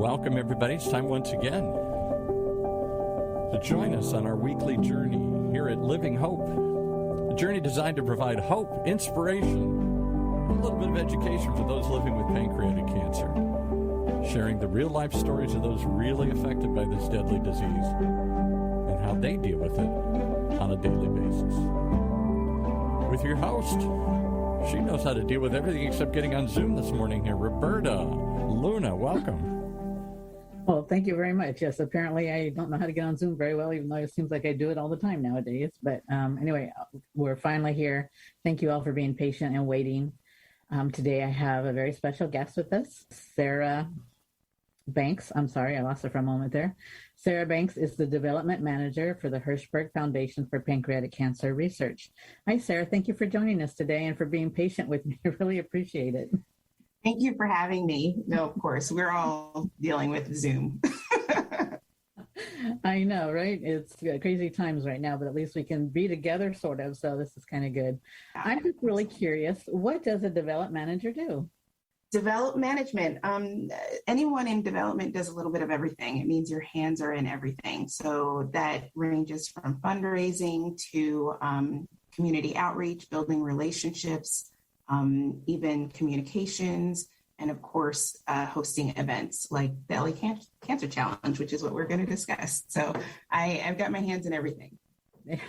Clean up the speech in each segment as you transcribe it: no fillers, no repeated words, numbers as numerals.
Welcome, everybody. It's time once again to join us on our weekly journey here at Living Hope. A journey designed to provide hope, inspiration, and a little bit of education for those living with pancreatic cancer. Sharing the real-life stories of those really affected by this deadly disease and how they deal with it on a daily basis. With your host, she knows how to deal with everything except getting on Zoom this morning here, Roberta Luna. Welcome. Well, thank you very much. Yes, apparently I don't know how to get on Zoom very well, even though it seems like I do it all the time nowadays. But anyway, we're finally here. Thank you all for being patient and waiting. Today I have a very special guest with us, Sarah Banks. I'm sorry, I lost her for a moment there. Sarah Banks is the development manager for the Hirshberg Foundation for Pancreatic Cancer Research. Hi, Sarah. Thank you for joining us today and for being patient with me. I really appreciate it. Thank you for having me. No, of course, we're all dealing with Zoom. I know, right? It's crazy times right now, but at least we can be together, sort of. So this is kind of good. I'm just really curious, what does a development manager do? Development management. Anyone in development does a little bit of everything. It means your hands are in everything. So that ranges from fundraising to community outreach, building relationships, even communications, and of course, hosting events like the LA Cancer Challenge, which is what we're going to discuss. So I've got my hands in everything.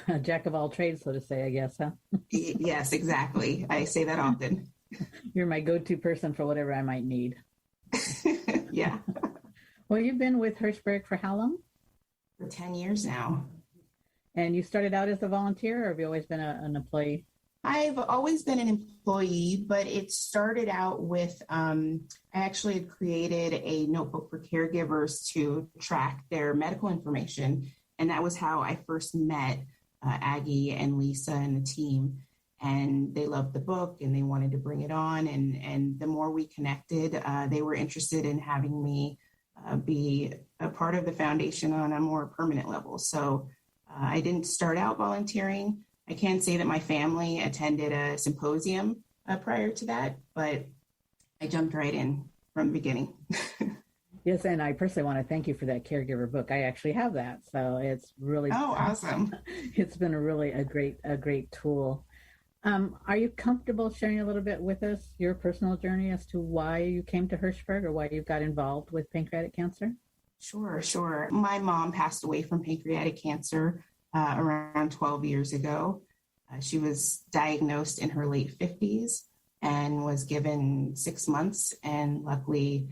A jack of all trades, so to say, I guess, huh? Yes, exactly. I say that often. You're my go-to person for whatever I might need. Yeah. Well, you've been with Hirshberg for how long? For 10 years now. And you started out as a volunteer, or have you always been an employee? I've always been an employee, but it started out with, I actually had created a notebook for caregivers to track their medical information. And that was how I first met Aggie and Lisa and the team. And they loved the book and they wanted to bring it on. And the more we connected, they were interested in having me be a part of the foundation on a more permanent level. So I didn't start out volunteering. I can say that my family attended a symposium prior to that, but I jumped right in from the beginning. Yes, and I personally want to thank you for that caregiver book. I actually have that, so it's really awesome. It's been a great tool. Are you comfortable sharing a little bit with us your personal journey as to why you came to Hirshberg or why you got involved with pancreatic cancer? Sure. My mom passed away from pancreatic cancer around 12 years ago. She was diagnosed in her late 50s and was given 6 months. And luckily,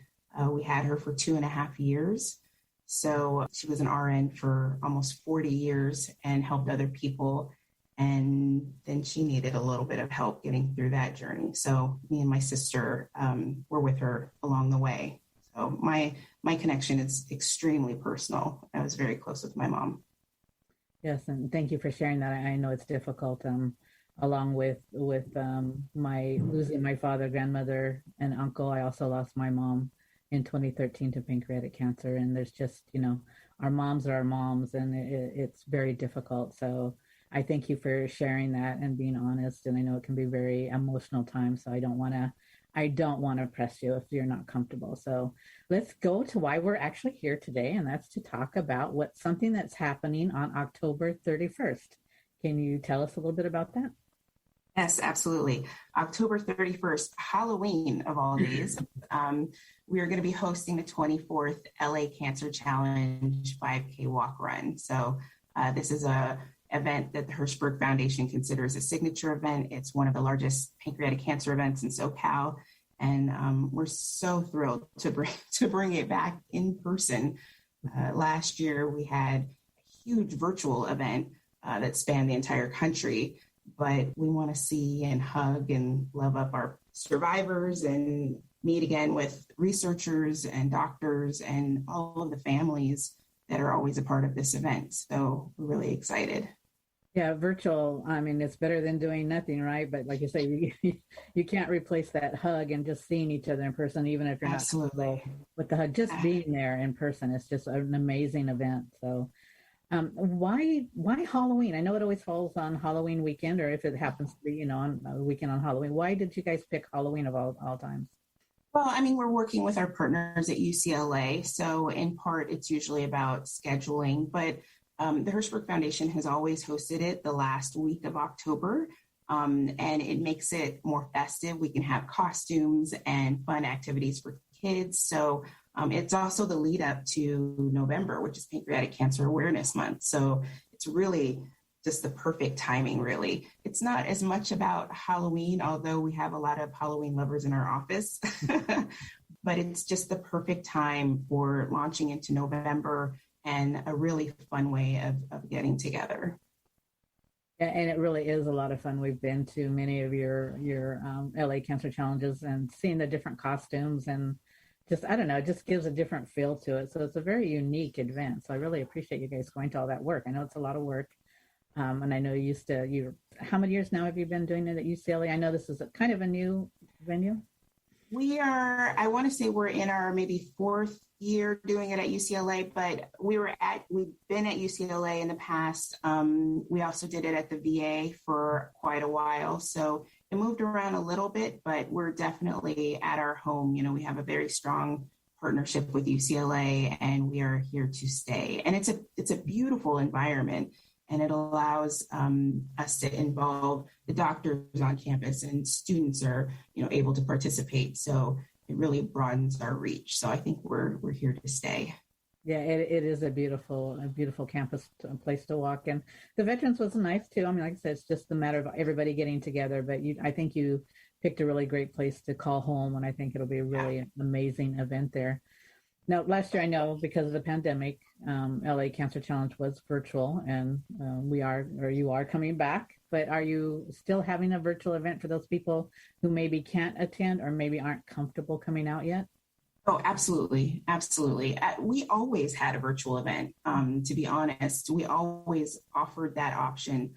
we had her for 2.5 years. So she was an RN for almost 40 years and helped other people. And then she needed a little bit of help getting through that journey. So me and my sister were with her along the way. So my connection is extremely personal. I was very close with my mom. Yes, and thank you for sharing that. I know it's difficult. Along with my losing my father, grandmother, and uncle, I also lost my mom in 2013 to pancreatic cancer. And there's just, our moms are our moms, and it's very difficult. So I thank you for sharing that and being honest. And I know it can be very emotional time. So I don't want to press you if you're not comfortable. So let's go to why we're actually here today. And that's to talk about something that's happening on October 31st. Can you tell us a little bit about that? Yes, absolutely. October 31st, Halloween of all days. We are going to be hosting the 24th LA Cancer Challenge 5K walk run. So this is a event that the Hirshberg Foundation considers a signature event. It's one of the largest pancreatic cancer events in SoCal. And we're so thrilled to bring it back in person. Last year, we had a huge virtual event that spanned the entire country, but we want to see and hug and love up our survivors and meet again with researchers and doctors and all of the families that are always a part of this event. So we're really excited. Yeah, virtual, I mean, it's better than doing nothing, right? But like you say, you can't replace that hug and just seeing each other in person, even if you're Absolutely. Not with the hug. Just being there in person, it's just an amazing event. So why Halloween? I know it always falls on Halloween weekend, or if it happens to be, on a weekend on Halloween. Why did you guys pick Halloween of all times? Well, I mean, we're working with our partners at UCLA. So in part, it's usually about scheduling, but the Hirshberg Foundation has always hosted it the last week of October. And it makes it more festive. We can have costumes and fun activities for kids. So it's also the lead up to November, which is Pancreatic Cancer Awareness Month. So it's really just the perfect timing, really. It's not as much about Halloween, although we have a lot of Halloween lovers in our office, but it's just the perfect time for launching into November and a really fun way of getting together. And it really is a lot of fun. We've been to many of your LA Cancer Challenges and seeing the different costumes and just, I don't know, it just gives a different feel to it. So it's a very unique event. So I really appreciate you guys going to all that work. I know it's a lot of work. And I know how many years now have you been doing it at UCLA? I know this is kind of a new venue. I want to say we're in our maybe fourth year doing it at UCLA, but we've been at UCLA in the past. We also did it at the VA for quite a while. So it moved around a little bit, but we're definitely at our home. You know, we have a very strong partnership with UCLA and we are here to stay. And it's a beautiful environment. And it allows us to involve the doctors on campus, and students are, able to participate. So it really broadens our reach. So I think we're here to stay. Yeah, it is a beautiful campus place to walk. And the Veterans was nice too. I mean, like I said, it's just a matter of everybody getting together. But I think you picked a really great place to call home, and I think it'll be a really amazing event there. Now, last year, I know because of the pandemic, LA Cancer Challenge was virtual, and you are coming back. But are you still having a virtual event for those people who maybe can't attend or maybe aren't comfortable coming out yet? Oh, absolutely. Absolutely. We always had a virtual event. To be honest, we always offered that option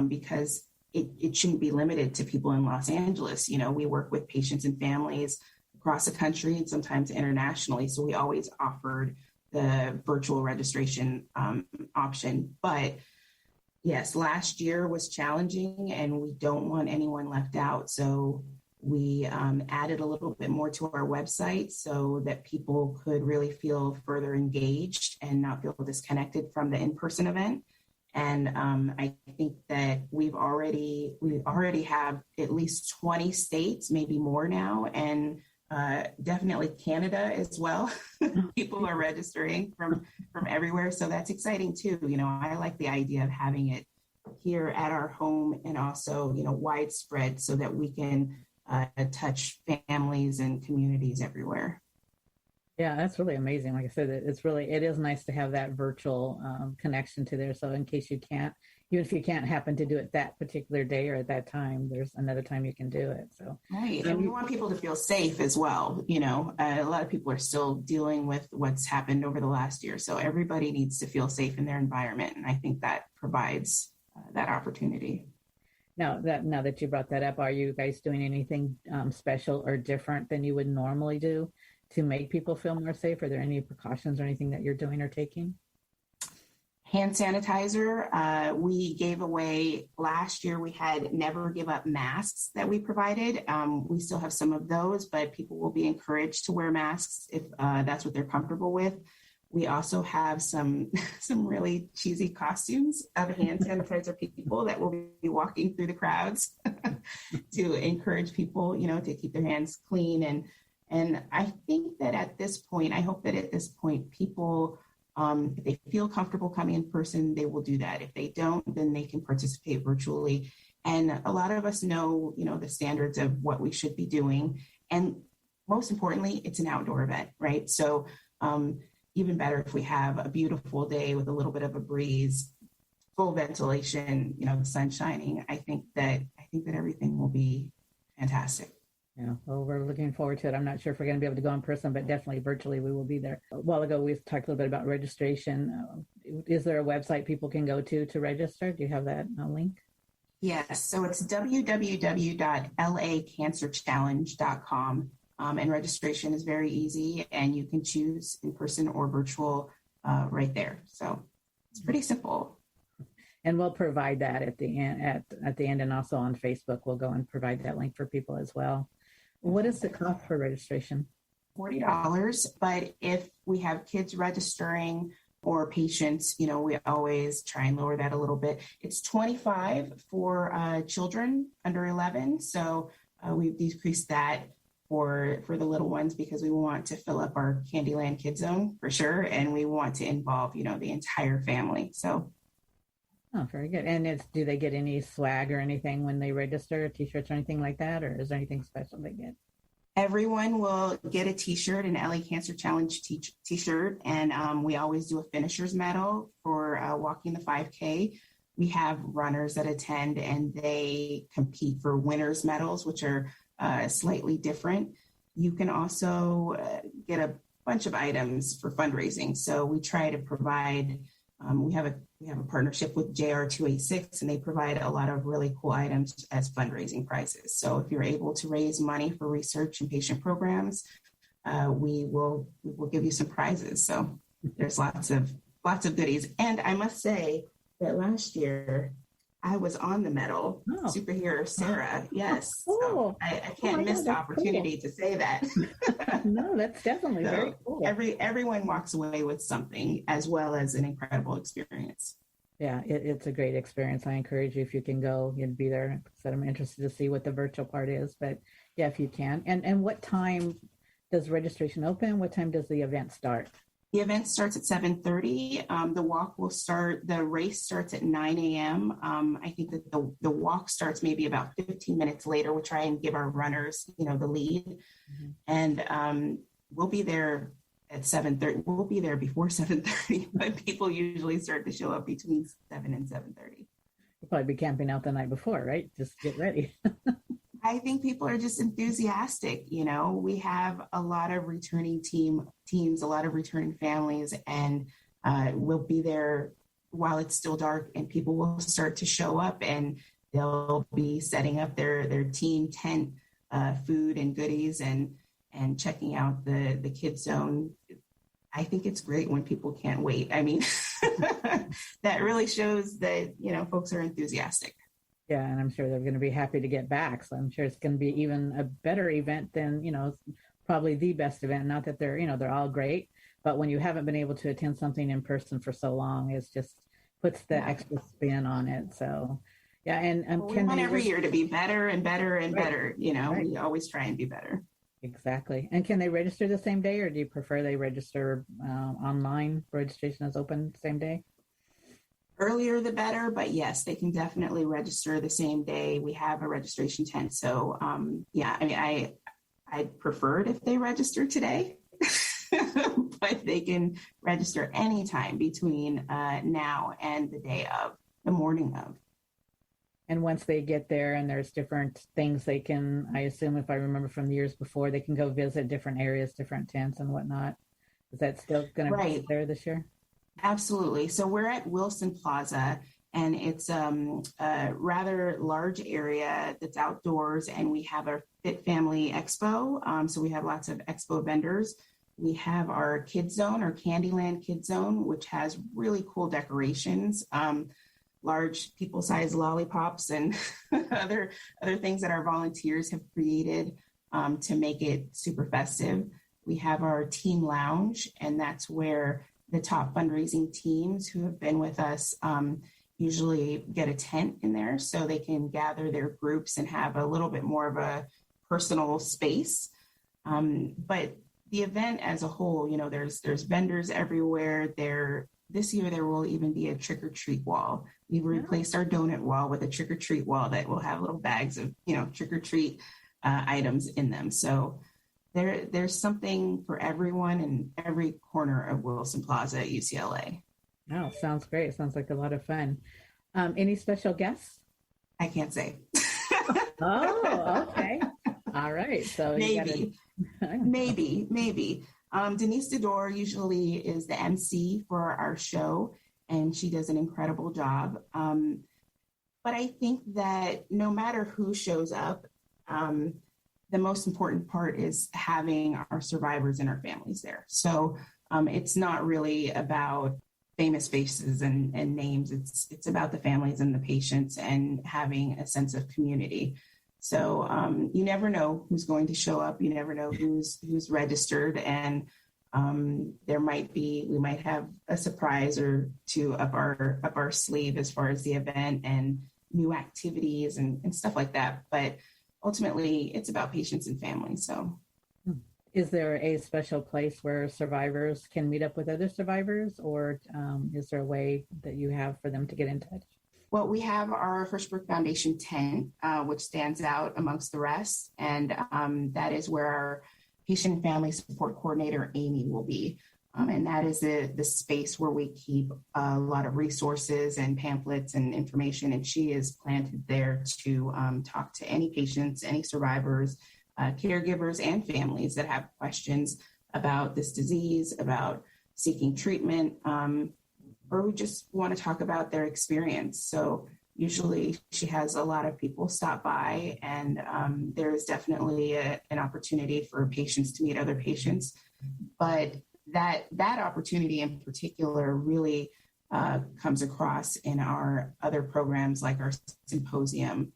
because it shouldn't be limited to people in Los Angeles. We work with patients and families across the country and sometimes internationally. So we always offered the virtual registration option. But yes, last year was challenging and we don't want anyone left out. So we added a little bit more to our website so that people could really feel further engaged and not feel disconnected from the in-person event. And I think that we already have at least 20 states, maybe more now, and definitely Canada as well. People are registering from everywhere. So that's exciting too. I like the idea of having it here at our home and also, widespread so that we can touch families and communities everywhere. Yeah, that's really amazing. Like I said, it is nice to have that virtual connection to there. So in case even if you can't happen to do it that particular day or at that time, there's another time you can do it. So right, and we want people to feel safe as well. A lot of people are still dealing with what's happened over the last year, so everybody needs to feel safe in their environment, and I think that provides that opportunity. Now that you brought that up, are you guys doing anything special or different than you would normally do to make people feel more safe? Are there any precautions or anything that you're doing or taking? Hand sanitizer. We gave away last year. We had never give up masks that we provided. We still have some of those, but people will be encouraged to wear masks if that's what they're comfortable with. We also have some really cheesy costumes of hand sanitizer people that will be walking through the crowds to encourage people, to keep their hands clean. And I think that at this point, I hope that at this point, people, if they feel comfortable coming in person, they will do that. If they don't, then they can participate virtually. And a lot of us know, the standards of what we should be doing. And most importantly, it's an outdoor event, right? So even better if we have a beautiful day with a little bit of a breeze, full ventilation, the sun shining. I think that everything will be fantastic. Yeah, well, we're looking forward to it. I'm not sure if we're going to be able to go in person, but definitely virtually we will be there. A while ago, we talked a little bit about registration. Is there a website people can go to register? Do you have that link? Yes, so it's www.lacancerchallenge.com. And registration is very easy, and you can choose in person or virtual right there. So it's pretty simple. And we'll provide that at the end, and also on Facebook, we'll go and provide that link for people as well. What is the cost for registration? $40, but if we have kids registering or patients, we always try and lower that a little bit. It's $25 for children under 11. So we've decreased that for the little ones because we want to fill up our Candyland Kid Zone for sure. And we want to involve, the entire family. So. Oh, very good. And do they get any swag or anything when they register, t-shirts or anything like that? Or is there anything special they get? Everyone will get a t-shirt, an LA Cancer Challenge t-shirt. And we always do a finisher's medal for walking the 5K. We have runners that attend and they compete for winner's medals, which are slightly different. You can also get a bunch of items for fundraising. So we try to provide, we have a partnership with JR286 and they provide a lot of really cool items as fundraising prizes. So if you're able to raise money for research and patient programs, we will give you some prizes. So there's lots of goodies. And I must say that last year I was on the medal, Superhero Sarah. Yes. Oh, cool. So I can't miss the opportunity to say that. No, that's definitely very cool. Everyone walks away with something as well as an incredible experience. Yeah, it's a great experience. I encourage you, if you can go, you'd be there. So I'm interested to see what the virtual part is, but yeah, if you can. And what time does registration open? What time does the event start? The event starts at 7:30. The walk will start, the race starts at 9 a.m. I think that the walk starts maybe about 15 minutes later. We'll try and give our runners, the lead. Mm-hmm. And we'll be there at 7:30. We'll be there before 7:30, but people usually start to show up between 7 and 7:30. You'll probably be camping out the night before, right? Just get ready. I think people are just enthusiastic. We have a lot of returning teams, a lot of returning families, and we'll be there while it's still dark and people will start to show up and they'll be setting up their team tent, food and goodies and checking out the kids zone. I think it's great when people can't wait. I mean, that really shows that, folks are enthusiastic. Yeah, and I'm sure they're going to be happy to get back. So I'm sure it's going to be even a better event than, probably the best event. Not that they're all great, but when you haven't been able to attend something in person for so long, it just puts the extra spin on it. So, yeah, and we want every year to be better and better and better. Right. We always try and be better. Exactly. And can they register the same day, or do you prefer they register online? Registration is open the same day? Earlier the better, but yes, they can definitely register the same day. We have a registration tent. So I'd prefer it if they register today, but they can register anytime between now and the morning of. And once they get there and there's different things they can, I assume if I remember from the years before, they can go visit different areas, different tents and whatnot. Is that still going to be there this year? Absolutely. So we're at Wilson Plaza, and it's a rather large area that's outdoors, and we have our Fit Family Expo. So we have lots of expo vendors. We have our Kids Zone, our Candyland Kids Zone, which has really cool decorations, large people-sized lollipops and other things that our volunteers have created to make it super festive. We have our Team Lounge, and that's where the top fundraising teams who have been with us usually get a tent in there so they can gather their groups and have a little bit more of a personal space. But the event as a whole, there's vendors everywhere. This year, there will even be a trick-or-treat wall. We've replaced our donut wall with a trick-or-treat wall that will have little bags of, trick-or-treat items in them. So there's something for everyone in every corner of Wilson Plaza at UCLA. Oh, sounds great. Sounds like a lot of fun. Any special guests? I can't say. Oh, okay. All right. So maybe. Denise Dedore usually is the MC for our show, and she does an incredible job. But I think that no matter who shows up, the most important part is having our survivors and our families there. So it's not really about famous faces and names. It's about the families and the patients and having a sense of community. So you never know who's going to show up. You never know who's registered, and we might have a surprise or two up our sleeve as far as the event and new activities and stuff like that. But ultimately, it's about patients and families. So, is there a special place where survivors can meet up with other survivors, or is there a way that you have for them to get in touch? Well, we have our Hirshberg Foundation tent, which stands out amongst the rest. And that is where our patient and family support coordinator, Amy, will be. And that is the space where we keep a lot of resources and pamphlets and information. And she is planted there to talk to any patients, any survivors, caregivers, and families that have questions about this disease, about seeking treatment, or who just want to talk about their experience. So usually she has a lot of people stop by, and there is definitely an opportunity for patients to meet other patients. But that opportunity in particular really comes across in our other programs, like our symposium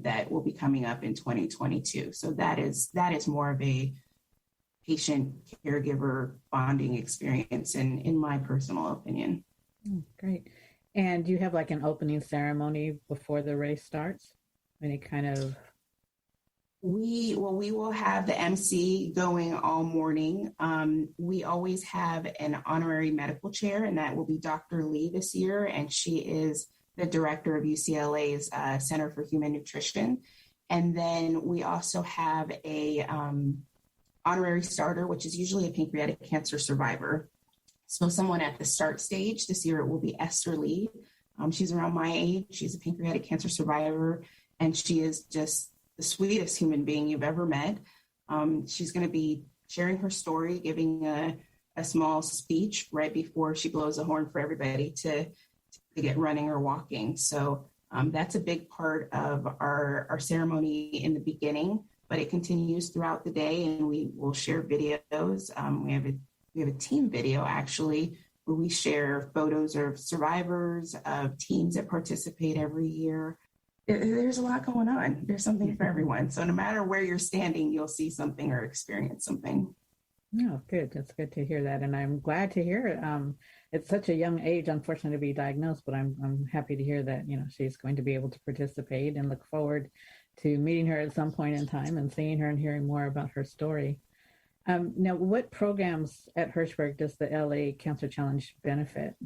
that will be coming up in 2022. So that is more of a patient caregiver bonding experience, in my personal opinion. Great. And do you have like an opening ceremony before the race starts? Any kind of... We will have the MC going all morning. We always have an honorary medical chair, and that will be Dr. Lee this year. And she is the director of UCLA's Center for Human Nutrition. And then we also have a honorary starter, which is usually a pancreatic cancer survivor. So someone at the start stage this year, it will be Esther Lee. She's around my age. She's a pancreatic cancer survivor, and she is just the sweetest human being you've ever met. She's going to be sharing her story, giving a small speech right before she blows a horn for everybody to get running or walking. So that's a big part of our ceremony in the beginning, but it continues throughout the day, and we will share videos. We have a team video, actually, where we share photos of survivors, of teams that participate every year. There's a lot going on. There's something for everyone. So no matter where you're standing, you'll see something or experience something. Oh, good. That's good to hear that. And I'm glad to hear it. It's such a young age, unfortunately, to be diagnosed, but I'm happy to hear that, she's going to be able to participate, and look forward to meeting her at some point in time and seeing her and hearing more about her story. Now, what programs at Hershberg does the LA Cancer Challenge benefit?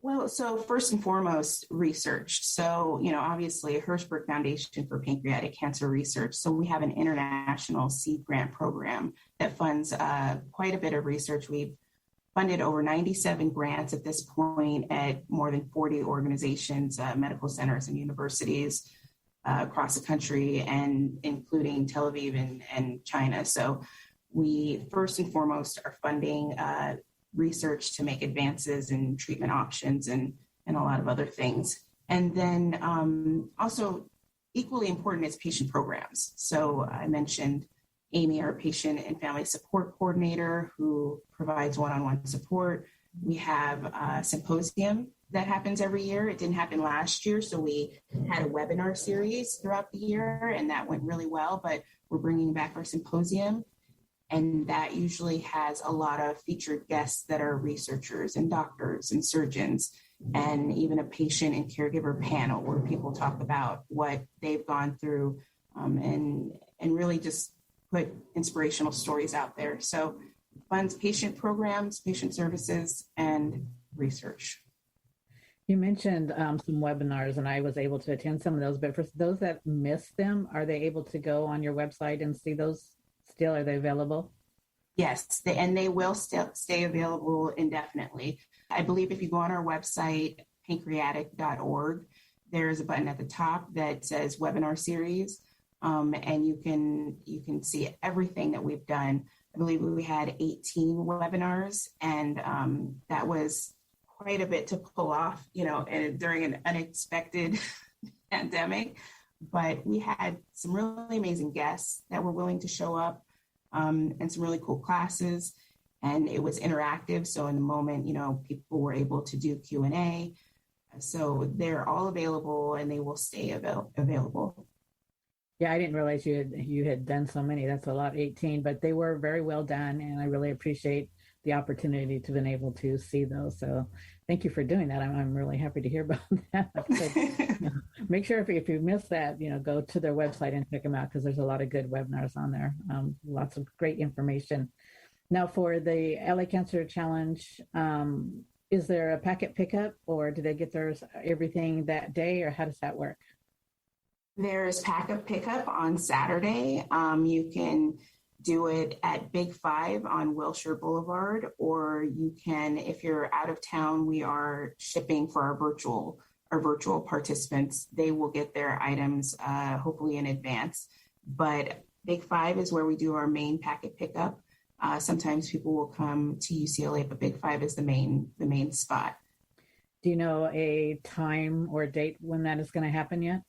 Well, so first and foremost, research. So, obviously, Hirshberg Foundation for Pancreatic Cancer Research. So we have an international seed grant program that funds quite a bit of research. We've funded over 97 grants at this point at more than 40 organizations, medical centers, and universities across the country, and including Tel Aviv and China. So we first and foremost are funding research to make advances in treatment options and a lot of other things. And then also equally important is patient programs. So I mentioned Amy, our patient and family support coordinator, who provides one-on-one support. We have a symposium that happens every year. It didn't happen last year, so we had a webinar series throughout the year, and that went really well, but we're bringing back our symposium, and that usually has a lot of featured guests that are researchers and doctors and surgeons, and even a patient and caregiver panel where people talk about what they've gone through, and really just put inspirational stories out there. So funds patient programs, patient services, and research. You mentioned some webinars, and I was able to attend some of those, but for those that missed them, are they able to go on your website and see those still? Are they available? Yes, and they will still stay available indefinitely. I believe if you go on our website, pancreatic.org, there's a button at the top that says webinar series, and you can see everything that we've done. I believe we had 18 webinars, and that was quite a bit to pull off, and during an unexpected pandemic. But we had some really amazing guests that were willing to show up, and some really cool classes, and it was interactive. So in the moment, people were able to do Q&A. So they're all available, and they will stay available. Yeah, I didn't realize you had done so many. That's a lot, 18, but they were very well done, and I really appreciate the opportunity to been able to see those. So thank you for doing that. I'm really happy to hear about that. Like I said, make sure if you missed that, go to their website and check them out because there's a lot of good webinars on there. Lots of great information. Now for the LA Cancer Challenge, is there a packet pickup or do they get theirs everything that day or how does that work? There's packet pickup on Saturday. You can do it at Big Five on Wilshire Boulevard, or you can, if you're out of town, we are shipping for our virtual participants. They will get their items hopefully in advance. But Big Five is where we do our main packet pickup. Sometimes people will come to UCLA, but Big Five is the main spot. Do you know a time or a date when that is going to happen yet?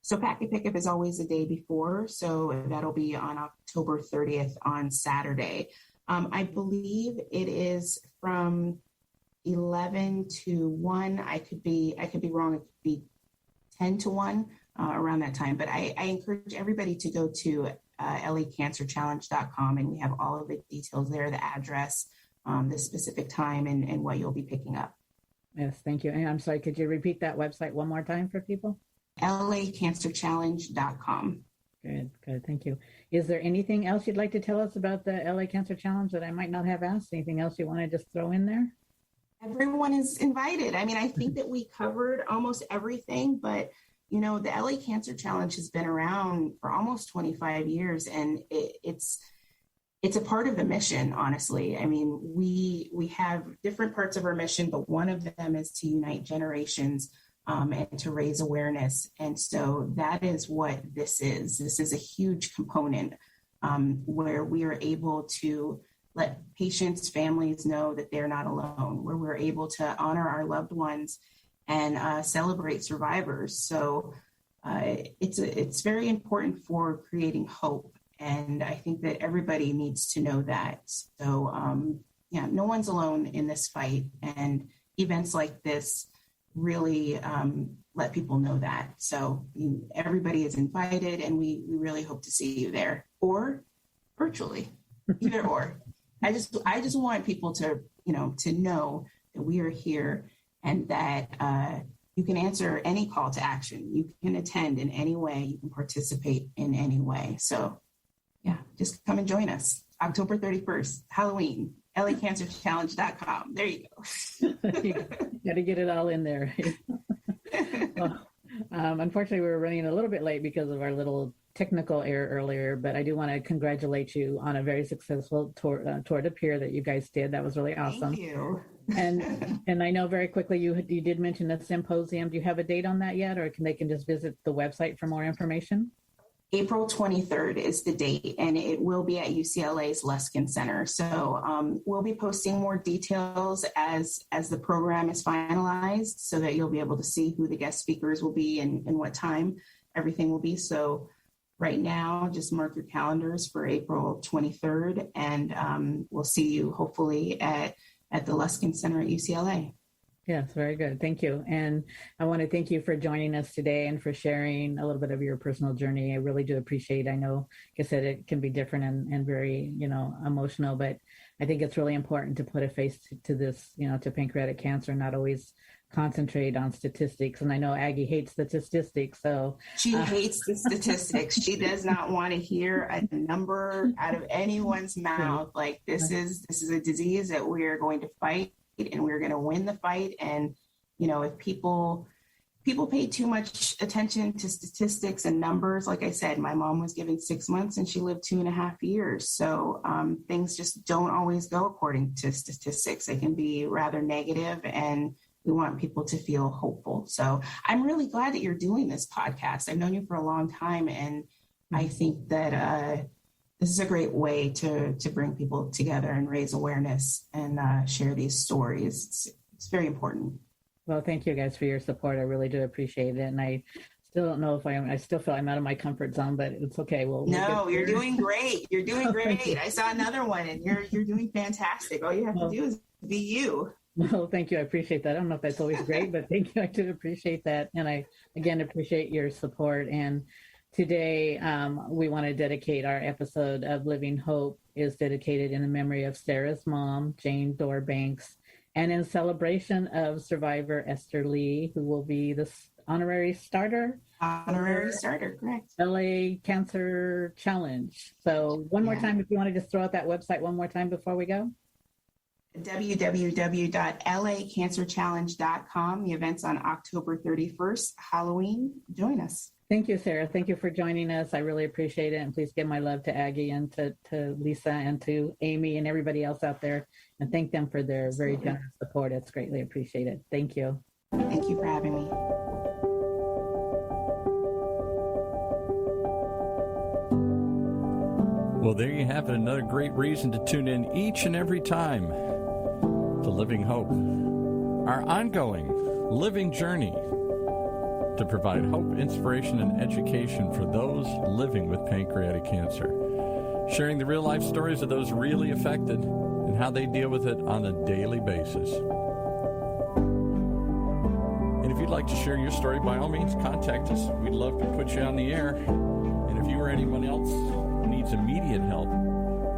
So packet pickup is always the day before. So that'll be on October 30th on Saturday. I believe it is from 11 to 1. I could be wrong. It could be 10 to 1 around that time. But I encourage everybody to go to lacancerchallenge.com, and we have all of the details there, the address, the specific time, and what you'll be picking up. Yes, thank you. And I'm sorry, could you repeat that website one more time for people? lacancerchallenge.com. Good. Thank you. Is there anything else you'd like to tell us about the LA Cancer Challenge that I might not have asked? Anything else you want to just throw in there? Everyone is invited. I mean, I think that we covered almost everything, but the LA Cancer Challenge has been around for almost 25 years, and it's a part of the mission, honestly. I mean, we have different parts of our mission, but one of them is to unite generations and to raise awareness. And so that is what this is. This is a huge component where we are able to let patients, families know that they're not alone, where we're able to honor our loved ones and celebrate survivors. So it's very important for creating hope. And I think that everybody needs to know that. So no one's alone in this fight. And events like this really let people know that. So everybody is invited, and we really hope to see you there or virtually, either or. I just want people to know that we are here and that you can answer any call to action. You can attend in any way. You can participate in any way. So just come and join us. October 31st, Halloween. lacancerchallenge.com. There you go. You got to get it all in there. Well, unfortunately, we were running a little bit late because of our little technical error earlier, but I do want to congratulate you on a very successful tour de Pier that you guys did. That was really awesome. Thank you. And I know very quickly you did mention a symposium. Do you have a date on that yet, or they can just visit the website for more information? April 23rd is the date, and it will be at UCLA's Luskin Center. So we'll be posting more details as the program is finalized, so that you'll be able to see who the guest speakers will be and what time everything will be. So right now, just mark your calendars for April 23rd, and we'll see you hopefully at the Luskin Center at UCLA. Yes, very good. Thank you. And I want to thank you for joining us today and for sharing a little bit of your personal journey. I really do appreciate it. I know, like I said, it can be different and very, emotional, but I think it's really important to put a face to this, to pancreatic cancer, not always concentrate on statistics. And I know Aggie hates the statistics, so she hates the statistics. She does not want to hear a number out of anyone's mouth. Like this is a disease that we are going to fight, and we're going to win the fight. And if people pay too much attention to statistics and numbers, like I said, my mom was given 6 months and she lived 2.5 years. So things just don't always go according to statistics. They can be rather negative, and we want people to feel hopeful. So I'm really glad that you're doing this podcast. I've known you for a long time, and I think that this is a great way to bring people together and raise awareness and share these stories. It's very important. Well, thank you guys for your support. I really do appreciate it. And I still don't know if I still feel I'm out of my comfort zone, but it's okay. No, you're doing great. You're doing great. I saw another one, and you're doing fantastic. All you have to do is be you. Well, thank you. I appreciate that. I don't know if that's always great, but thank you. I do appreciate that. And I, again, appreciate your support. And Today, we want to dedicate our episode of Living Hope is dedicated in the memory of Sarah's mom, Jane Dorr Banks, and in celebration of survivor Esther Lee, who will be the Honorary Starter. Honorary Starter, correct. LA Cancer Challenge. So one more time, if you want to just throw out that website one more time before we go. www.lacancerchallenge.com. The event's on October 31st, Halloween. Join us. Thank you, Sarah. Thank you for joining us. I really appreciate it. And please give my love to Aggie and to Lisa and to Amy and everybody else out there. And thank them for their very generous support. It's greatly appreciated. Thank you. Thank you for having me. Well, there you have it. Another great reason to tune in each and every time to Living Hope, our ongoing living journey to provide hope, inspiration, and education for those living with pancreatic cancer, sharing the real-life stories of those really affected and how they deal with it on a daily basis. And if you'd like to share your story, by all means, contact us. We'd love to put you on the air. And if you or anyone else needs immediate help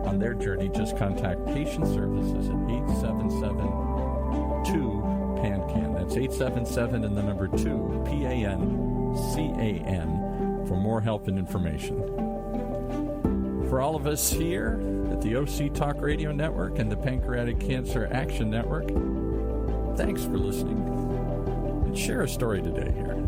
on their journey, just contact Patient Services at 877-2-PANCAN. That's 877 and the number 2, PANCAN, for more help and information. For all of us here at the OC Talk Radio Network and the Pancreatic Cancer Action Network, thanks for listening. And share a story today here.